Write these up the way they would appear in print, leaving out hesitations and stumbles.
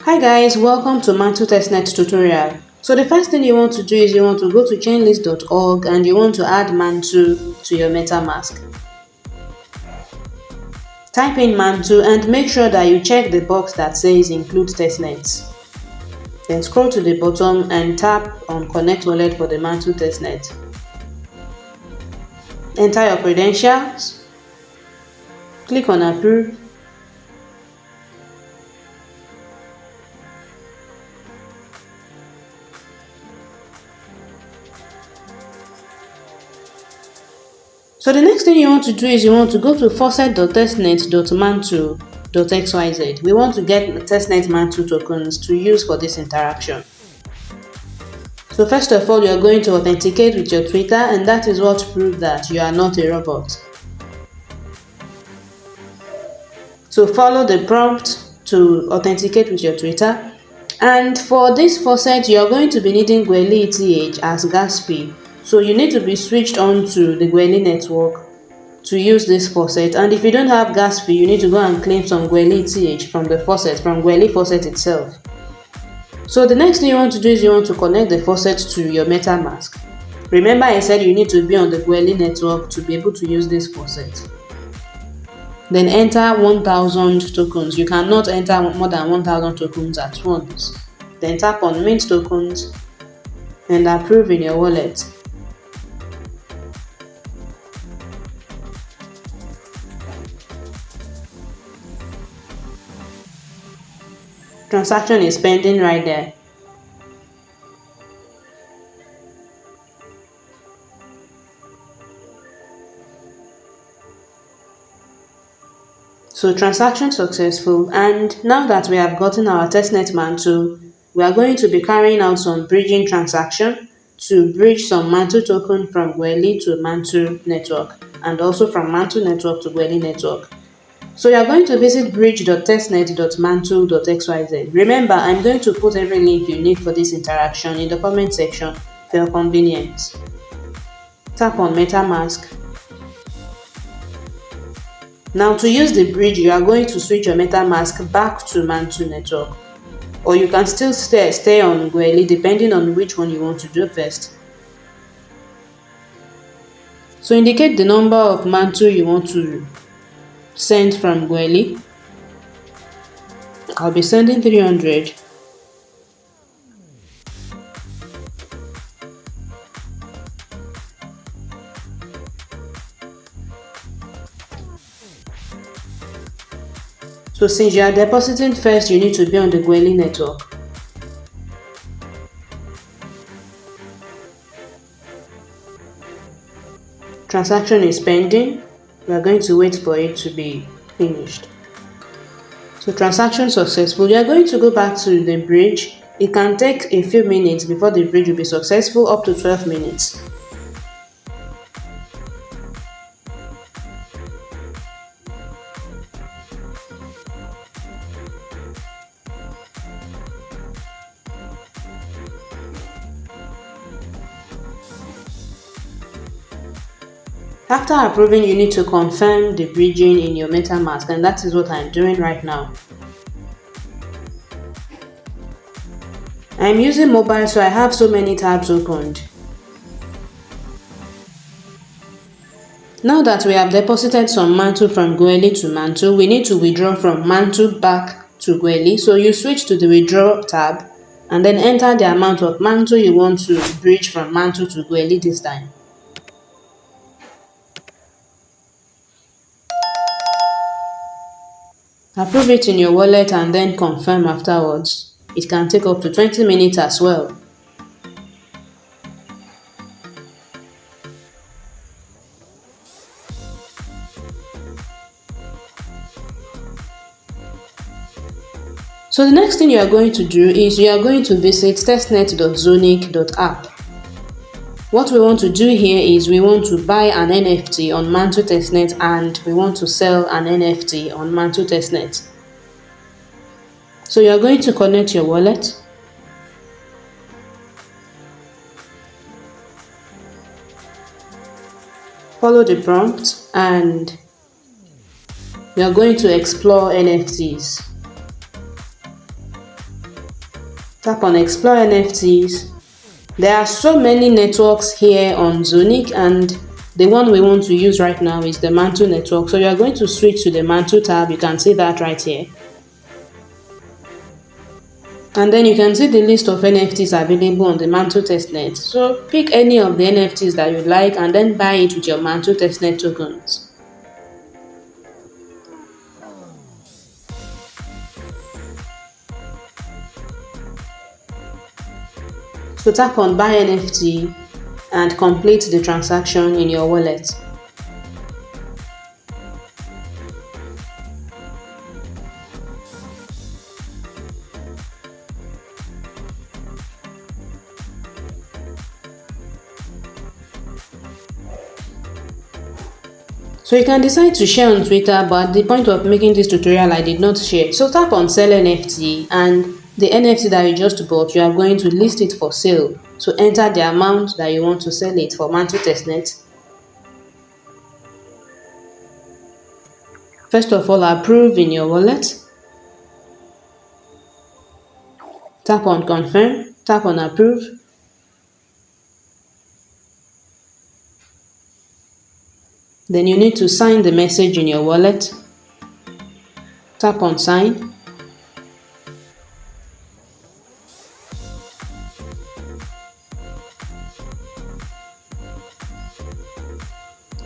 Hi guys, welcome to Mantle Testnet tutorial. So the first thing you want to do is you want to go to chainlist.org and you want to add Mantle to your Metamask. Type in Mantle and make sure that you check the box that says include testnets. Then scroll to the bottom and tap on Connect Wallet for the Mantle Testnet. Enter your credentials, click on Approve, so the next thing you want to do is you want to go to faucet.testnet.mantle.xyz. We want to get testnet mantle tokens to use for this interaction. So first of all, you are going to authenticate with your Twitter, and that is what proves that you are not a robot. So follow the prompt to authenticate with your Twitter. And for this faucet, you are going to be needing Goerli ETH as gas fee. So you need to be switched on to the Goerli network to use this faucet. And if you don't have gas fee, you need to go and claim some Goerli ETH from the faucet, from Goerli faucet itself. So the next thing you want to do is you want to connect the faucet to your Metamask. Remember I said you need to be on the Goerli network to be able to use this faucet. Then enter 1000 tokens. You cannot enter more than 1000 tokens at once. Then tap on mint tokens and approve in your wallet. Transaction is pending right there. So transaction successful, and now that we have gotten our testnet mantle, we are going to be carrying out some bridging transaction to bridge some mantle token from Goerli to Mantle network and also from Mantle network to Goerli network. So you are going to visit bridge.testnet.mantle.xyz. Remember, I'm going to put every link you need for this interaction in the comment section for your convenience. Tap on Metamask. Now to use the bridge, you are going to switch your Metamask back to Mantle network. Or you can still stay on Goerli depending on which one you want to do first. So indicate the number of Mantle you want to send from Goerli. I'll be sending 300. So since you are depositing first, you need to be on the Goerli network. Transaction is pending. We are going to wait for it to be finished. So transaction successful. You are going to go back to the bridge. It can take a few minutes before the bridge will be successful, up to 12 minutes. After approving, you need to confirm the bridging in your Metamask, and that is what I'm doing right now. I'm using mobile, so I have so many tabs opened. Now that we have deposited some Mantle from Goerli to Mantle, we need to withdraw from Mantle back to Goerli. So you switch to the withdraw tab and then enter the amount of Mantle you want to bridge from Mantle to Goerli this time. Approve it in your wallet and then confirm afterwards. It can take up to 20 minutes as well. So the next thing you are going to do is you are going to visit testnet.zonic.app. What we want to do here is we want to buy an NFT on Mantle Testnet and we want to sell an NFT on Mantle Testnet. So you are going to connect your wallet. Follow the prompt and you are going to explore NFTs. Tap on Explore NFTs. There are so many networks here on Zonic, and the one we want to use right now is the Mantle network. So you are going to switch to the Mantle tab. You can see that right here. And then you can see the list of NFTs available on the Mantle Testnet. So pick any of the NFTs that you like and then buy it with your Mantle Testnet tokens. So tap on Buy NFT and complete the transaction in your wallet. So you can decide to share on Twitter, but at the point of making this tutorial, I did not share. So tap on Sell NFT, and the NFT that you just bought, you are going to list it for sale. So enter the amount that you want to sell it for Mantle Testnet. First of all, approve in your wallet. Tap on Confirm, tap on Approve. Then you need to sign the message in your wallet. Tap on Sign.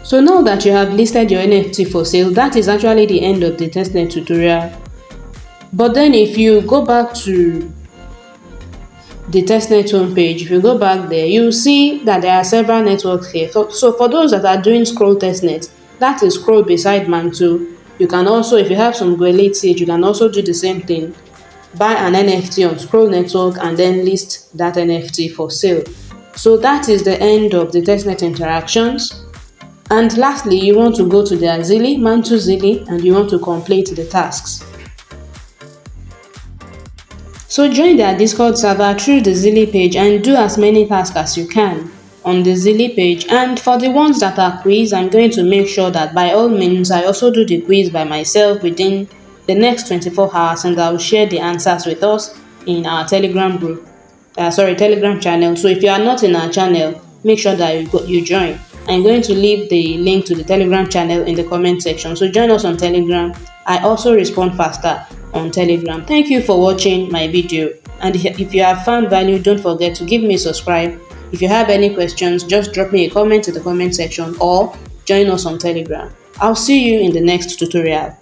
So now that you have listed your NFT for sale, that is actually the end of the testnet tutorial. But then if you go back to the testnet homepage, if you go back there, you'll see that there are several networks here. So for those that are doing scroll testnet, that is scroll beside Mantle. You can also, if you have some Goerli ETH, you can also do the same thing. Buy an NFT on scroll network and then list that NFT for sale. So that is the end of the testnet interactions. And lastly, you want to go to their Zealy, Mantle Zealy, and you want to complete the tasks. So join their Discord server through the Zealy page and do as many tasks as you can on the Zealy page. And for the ones that are quiz, I'm going to make sure that by all means I also do the quiz by myself within the next 24 hours, and I'll share the answers with us in our Telegram group. Telegram channel. So if you are not in our channel, make sure that you join. I'm going to leave the link to the Telegram channel in the comment section. So join us on Telegram. I also respond faster on Telegram. Thank you for watching my video. And if you have found value, don't forget to give me a subscribe. If you have any questions, just drop me a comment in the comment section or join us on Telegram. I'll see you in the next tutorial.